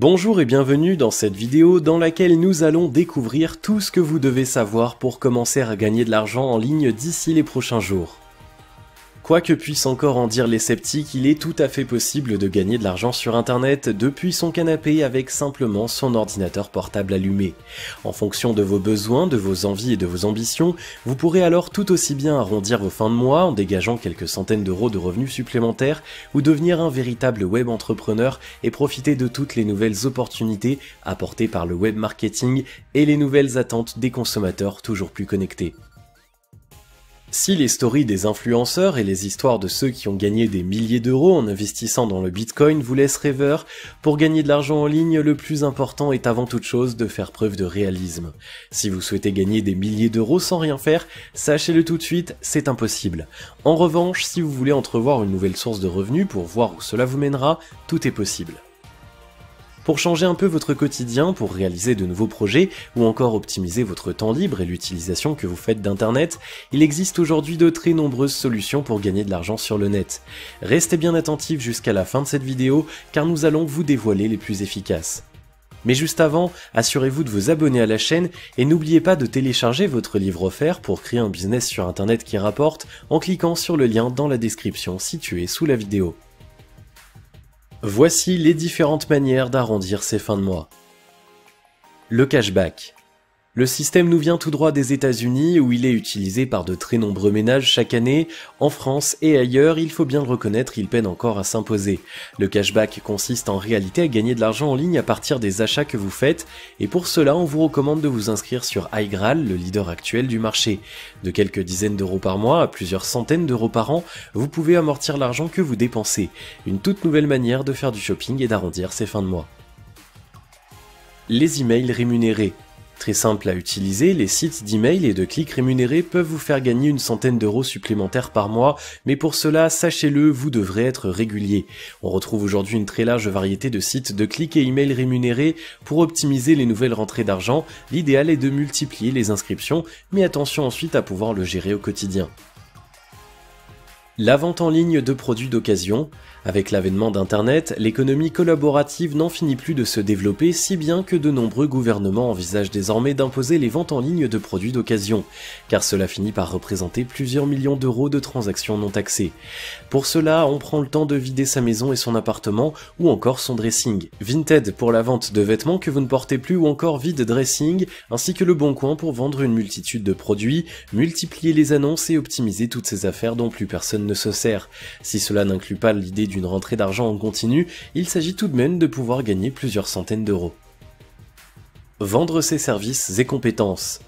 Bonjour et bienvenue dans cette vidéo dans laquelle nous allons découvrir tout ce que vous devez savoir pour commencer à gagner de l'argent en ligne d'ici les prochains jours. Quoi que puissent encore en dire les sceptiques, il est tout à fait possible de gagner de l'argent sur internet depuis son canapé avec simplement son ordinateur portable allumé. En fonction de vos besoins, de vos envies et de vos ambitions, vous pourrez alors tout aussi bien arrondir vos fins de mois en dégageant quelques centaines d'euros de revenus supplémentaires ou devenir un véritable web entrepreneur et profiter de toutes les nouvelles opportunités apportées par le web marketing et les nouvelles attentes des consommateurs toujours plus connectés. Si les stories des influenceurs et les histoires de ceux qui ont gagné des milliers d'euros en investissant dans le Bitcoin vous laissent rêveur, pour gagner de l'argent en ligne, le plus important est avant toute chose de faire preuve de réalisme. Si vous souhaitez gagner des milliers d'euros sans rien faire, sachez-le tout de suite, c'est impossible. En revanche, si vous voulez entrevoir une nouvelle source de revenus pour voir où cela vous mènera, tout est possible. Pour changer un peu votre quotidien, pour réaliser de nouveaux projets ou encore optimiser votre temps libre et l'utilisation que vous faites d'internet, il existe aujourd'hui de très nombreuses solutions pour gagner de l'argent sur le net. Restez bien attentifs jusqu'à la fin de cette vidéo car nous allons vous dévoiler les plus efficaces. Mais juste avant, assurez-vous de vous abonner à la chaîne et n'oubliez pas de télécharger votre livre offert pour créer un business sur internet qui rapporte en cliquant sur le lien dans la description située sous la vidéo. Voici les différentes manières d'arrondir ses fins de mois. Le cashback. Le système nous vient tout droit des États-Unis où il est utilisé par de très nombreux ménages chaque année. En France et ailleurs, il faut bien le reconnaître, il peine encore à s'imposer. Le cashback consiste en réalité à gagner de l'argent en ligne à partir des achats que vous faites et pour cela, on vous recommande de vous inscrire sur iGraal, le leader actuel du marché. De quelques dizaines d'euros par mois à plusieurs centaines d'euros par an, vous pouvez amortir l'argent que vous dépensez. Une toute nouvelle manière de faire du shopping et d'arrondir ses fins de mois. Les emails rémunérés. Très simple à utiliser, les sites d'email et de clics rémunérés peuvent vous faire gagner une centaine d'euros supplémentaires par mois, mais pour cela, sachez-le, vous devrez être régulier. On retrouve aujourd'hui une très large variété de sites de clics et emails rémunérés. Pour optimiser les nouvelles rentrées d'argent, l'idéal est de multiplier les inscriptions, mais attention ensuite à pouvoir le gérer au quotidien. La vente en ligne de produits d'occasion. Avec l'avènement d'Internet, l'économie collaborative n'en finit plus de se développer si bien que de nombreux gouvernements envisagent désormais d'imposer les ventes en ligne de produits d'occasion, car cela finit par représenter plusieurs millions d'euros de transactions non taxées. Pour cela, on prend le temps de vider sa maison et son appartement, ou encore son dressing. Vinted pour la vente de vêtements que vous ne portez plus ou encore vide dressing, ainsi que le Bon Coin pour vendre une multitude de produits, multiplier les annonces et optimiser toutes ces affaires dont plus personne ne se sert. Si cela n'inclut pas l'idée d'une rentrée d'argent en continu, il s'agit tout de même de pouvoir gagner plusieurs centaines d'euros. Vendre ses services et compétences.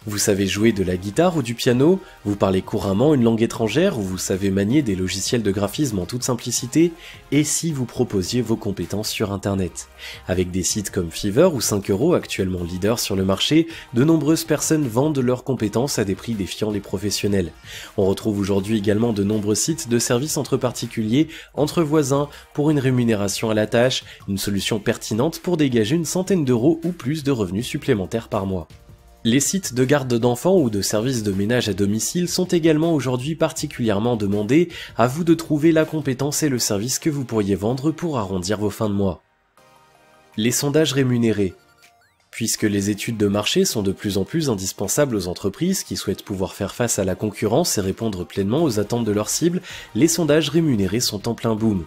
Vous savez jouer de la guitare ou du piano, vous parlez couramment une langue étrangère ou vous savez manier des logiciels de graphisme en toute simplicité, et si vous proposiez vos compétences sur internet. Avec des sites comme Fiverr ou 5€ actuellement leaders sur le marché, de nombreuses personnes vendent leurs compétences à des prix défiant les professionnels. On retrouve aujourd'hui également de nombreux sites de services entre particuliers, entre voisins, pour une rémunération à la tâche, une solution pertinente pour dégager une centaine d'euros ou plus de revenus supplémentaires par mois. Les sites de garde d'enfants ou de services de ménage à domicile sont également aujourd'hui particulièrement demandés, à vous de trouver la compétence et le service que vous pourriez vendre pour arrondir vos fins de mois. Les sondages rémunérés. Puisque les études de marché sont de plus en plus indispensables aux entreprises qui souhaitent pouvoir faire face à la concurrence et répondre pleinement aux attentes de leurs cibles, les sondages rémunérés sont en plein boom.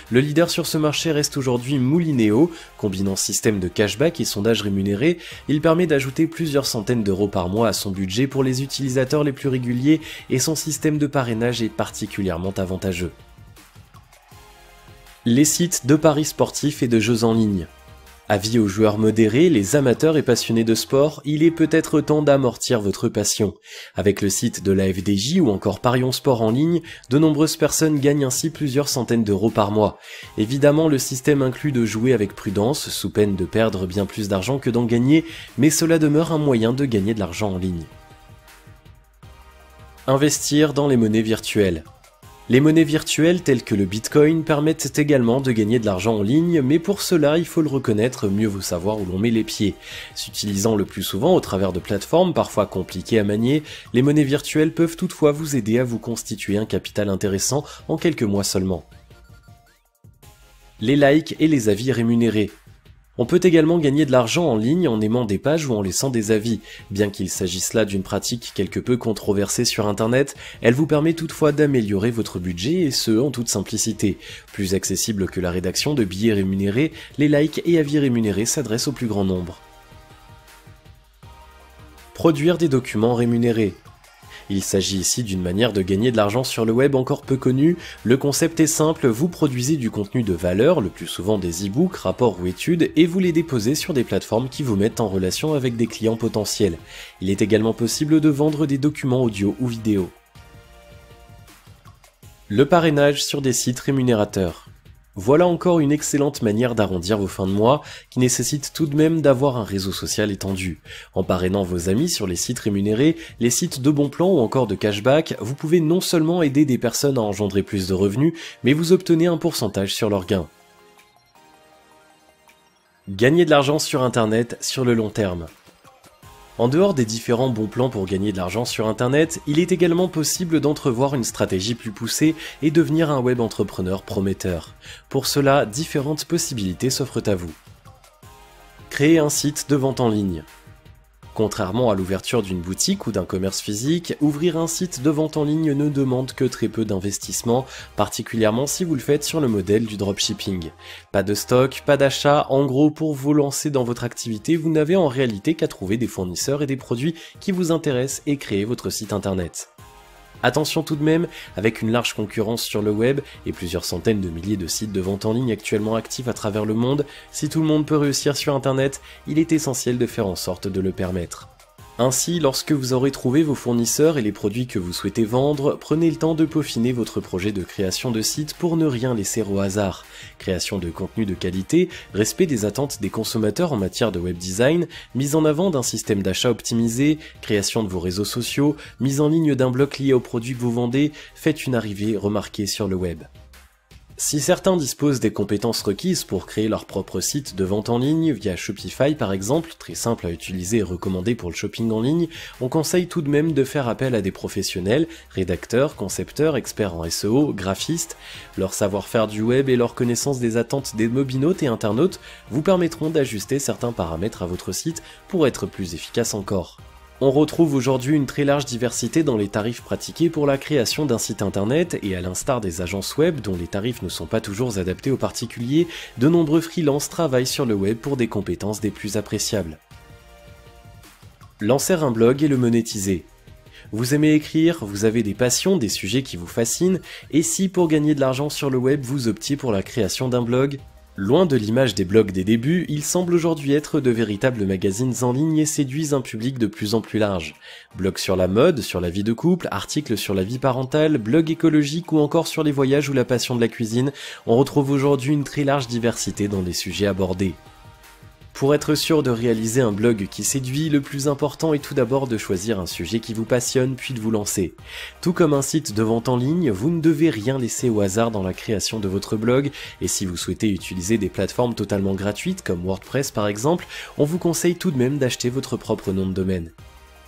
Le leader sur ce marché reste aujourd'hui Moulineo, combinant système de cashback et sondages rémunérés, il permet d'ajouter plusieurs centaines d'euros par mois à son budget pour les utilisateurs les plus réguliers et son système de parrainage est particulièrement avantageux. Les sites de paris sportifs et de jeux en ligne. Avis aux joueurs modérés, les amateurs et passionnés de sport, il est peut-être temps d'amortir votre passion. Avec le site de la FDJ ou encore Parions Sport en ligne, de nombreuses personnes gagnent ainsi plusieurs centaines d'euros par mois. Évidemment, le système inclut de jouer avec prudence, sous peine de perdre bien plus d'argent que d'en gagner, mais cela demeure un moyen de gagner de l'argent en ligne. Investir dans les monnaies virtuelles. Les monnaies virtuelles telles que le Bitcoin permettent également de gagner de l'argent en ligne, mais pour cela, il faut le reconnaître, mieux vaut savoir où l'on met les pieds. S'utilisant le plus souvent au travers de plateformes parfois compliquées à manier, les monnaies virtuelles peuvent toutefois vous aider à vous constituer un capital intéressant en quelques mois seulement. Les likes et les avis rémunérés. On peut également gagner de l'argent en ligne en aimant des pages ou en laissant des avis. Bien qu'il s'agisse là d'une pratique quelque peu controversée sur internet, elle vous permet toutefois d'améliorer votre budget et ce en toute simplicité. Plus accessible que la rédaction de billets rémunérés, les likes et avis rémunérés s'adressent au plus grand nombre. Produire des documents rémunérés. Il s'agit ici d'une manière de gagner de l'argent sur le web encore peu connue. Le concept est simple, vous produisez du contenu de valeur, le plus souvent des e-books, rapports ou études, et vous les déposez sur des plateformes qui vous mettent en relation avec des clients potentiels. Il est également possible de vendre des documents audio ou vidéo. Le parrainage sur des sites rémunérateurs. Voilà encore une excellente manière d'arrondir vos fins de mois, qui nécessite tout de même d'avoir un réseau social étendu. En parrainant vos amis sur les sites rémunérés, les sites de bons plans ou encore de cashback, vous pouvez non seulement aider des personnes à engendrer plus de revenus, mais vous obtenez un pourcentage sur leurs gains. Gagner de l'argent sur internet sur le long terme. En dehors des différents bons plans pour gagner de l'argent sur internet, il est également possible d'entrevoir une stratégie plus poussée et devenir un web entrepreneur prometteur. Pour cela, différentes possibilités s'offrent à vous. Créer un site de vente en ligne. Contrairement à l'ouverture d'une boutique ou d'un commerce physique, ouvrir un site de vente en ligne ne demande que très peu d'investissement, particulièrement si vous le faites sur le modèle du dropshipping. Pas de stock, pas d'achat, en gros pour vous lancer dans votre activité, vous n'avez en réalité qu'à trouver des fournisseurs et des produits qui vous intéressent et créer votre site internet. Attention tout de même, avec une large concurrence sur le web et plusieurs centaines de milliers de sites de vente en ligne actuellement actifs à travers le monde, si tout le monde peut réussir sur internet, il est essentiel de faire en sorte de le permettre. Ainsi, lorsque vous aurez trouvé vos fournisseurs et les produits que vous souhaitez vendre, prenez le temps de peaufiner votre projet de création de site pour ne rien laisser au hasard. Création de contenu de qualité, respect des attentes des consommateurs en matière de web design, mise en avant d'un système d'achat optimisé, création de vos réseaux sociaux, mise en ligne d'un bloc lié aux produits que vous vendez, faites une arrivée remarquée sur le web. Si certains disposent des compétences requises pour créer leur propre site de vente en ligne via Shopify par exemple, très simple à utiliser et recommandé pour le shopping en ligne, on conseille tout de même de faire appel à des professionnels, rédacteurs, concepteurs, experts en SEO, graphistes. Leur savoir-faire du web et leur connaissance des attentes des mobinautes et internautes vous permettront d'ajuster certains paramètres à votre site pour être plus efficace encore. On retrouve aujourd'hui une très large diversité dans les tarifs pratiqués pour la création d'un site internet et à l'instar des agences web dont les tarifs ne sont pas toujours adaptés aux particuliers, de nombreux freelances travaillent sur le web pour des compétences des plus appréciables. Lancer un blog et le monétiser. Vous aimez écrire, vous avez des passions, des sujets qui vous fascinent, et si pour gagner de l'argent sur le web vous optiez pour la création d'un blog ? Loin de l'image des blogs des débuts, ils semblent aujourd'hui être de véritables magazines en ligne et séduisent un public de plus en plus large. Blogs sur la mode, sur la vie de couple, articles sur la vie parentale, blogs écologiques ou encore sur les voyages ou la passion de la cuisine, on retrouve aujourd'hui une très large diversité dans les sujets abordés. Pour être sûr de réaliser un blog qui séduit, le plus important est tout d'abord de choisir un sujet qui vous passionne puis de vous lancer. Tout comme un site de vente en ligne, vous ne devez rien laisser au hasard dans la création de votre blog, et si vous souhaitez utiliser des plateformes totalement gratuites comme WordPress par exemple, on vous conseille tout de même d'acheter votre propre nom de domaine.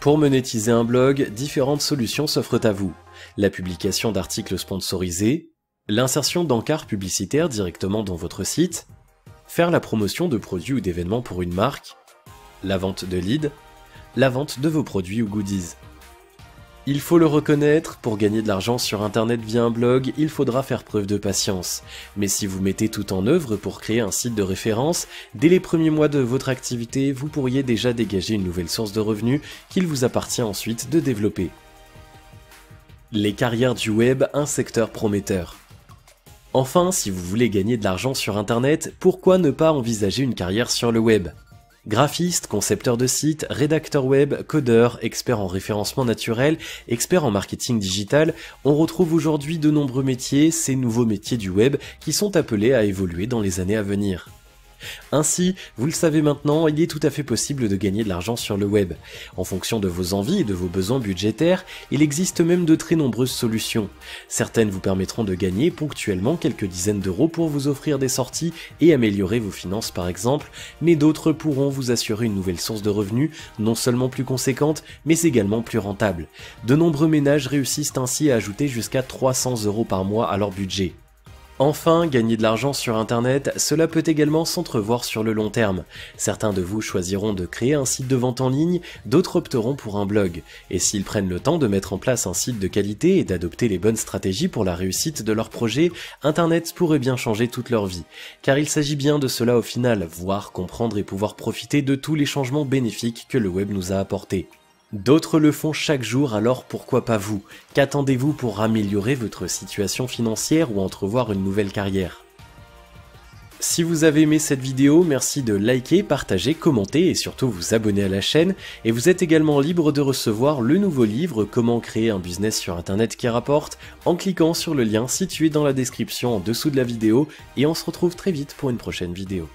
Pour monétiser un blog, différentes solutions s'offrent à vous. La publication d'articles sponsorisés, l'insertion d'encarts publicitaires directement dans votre site, faire la promotion de produits ou d'événements pour une marque, la vente de leads, la vente de vos produits ou goodies. Il faut le reconnaître, pour gagner de l'argent sur internet via un blog, il faudra faire preuve de patience. Mais si vous mettez tout en œuvre pour créer un site de référence, dès les premiers mois de votre activité, vous pourriez déjà dégager une nouvelle source de revenus qu'il vous appartient ensuite de développer. Les carrières du web, un secteur prometteur. Enfin, si vous voulez gagner de l'argent sur internet, pourquoi ne pas envisager une carrière sur le web ? Graphiste, concepteur de site, rédacteur web, codeur, expert en référencement naturel, expert en marketing digital, on retrouve aujourd'hui de nombreux métiers, ces nouveaux métiers du web qui sont appelés à évoluer dans les années à venir. Ainsi, vous le savez maintenant, il est tout à fait possible de gagner de l'argent sur le web. En fonction de vos envies et de vos besoins budgétaires, il existe même de très nombreuses solutions. Certaines vous permettront de gagner ponctuellement quelques dizaines d'euros pour vous offrir des sorties et améliorer vos finances par exemple, mais d'autres pourront vous assurer une nouvelle source de revenus, non seulement plus conséquente, mais également plus rentable. De nombreux ménages réussissent ainsi à ajouter jusqu'à 300 € par mois à leur budget. Enfin, gagner de l'argent sur Internet, cela peut également s'entrevoir sur le long terme. Certains de vous choisiront de créer un site de vente en ligne, d'autres opteront pour un blog. Et s'ils prennent le temps de mettre en place un site de qualité et d'adopter les bonnes stratégies pour la réussite de leur projet, Internet pourrait bien changer toute leur vie. Car il s'agit bien de cela au final, voir, comprendre et pouvoir profiter de tous les changements bénéfiques que le web nous a apportés. D'autres le font chaque jour, alors pourquoi pas vous? Qu'attendez-vous pour améliorer votre situation financière ou entrevoir une nouvelle carrière? Si vous avez aimé cette vidéo, merci de liker, partager, commenter et surtout vous abonner à la chaîne. Et vous êtes également libre de recevoir le nouveau livre Comment créer un business sur internet qui rapporte en cliquant sur le lien situé dans la description en dessous de la vidéo et on se retrouve très vite pour une prochaine vidéo.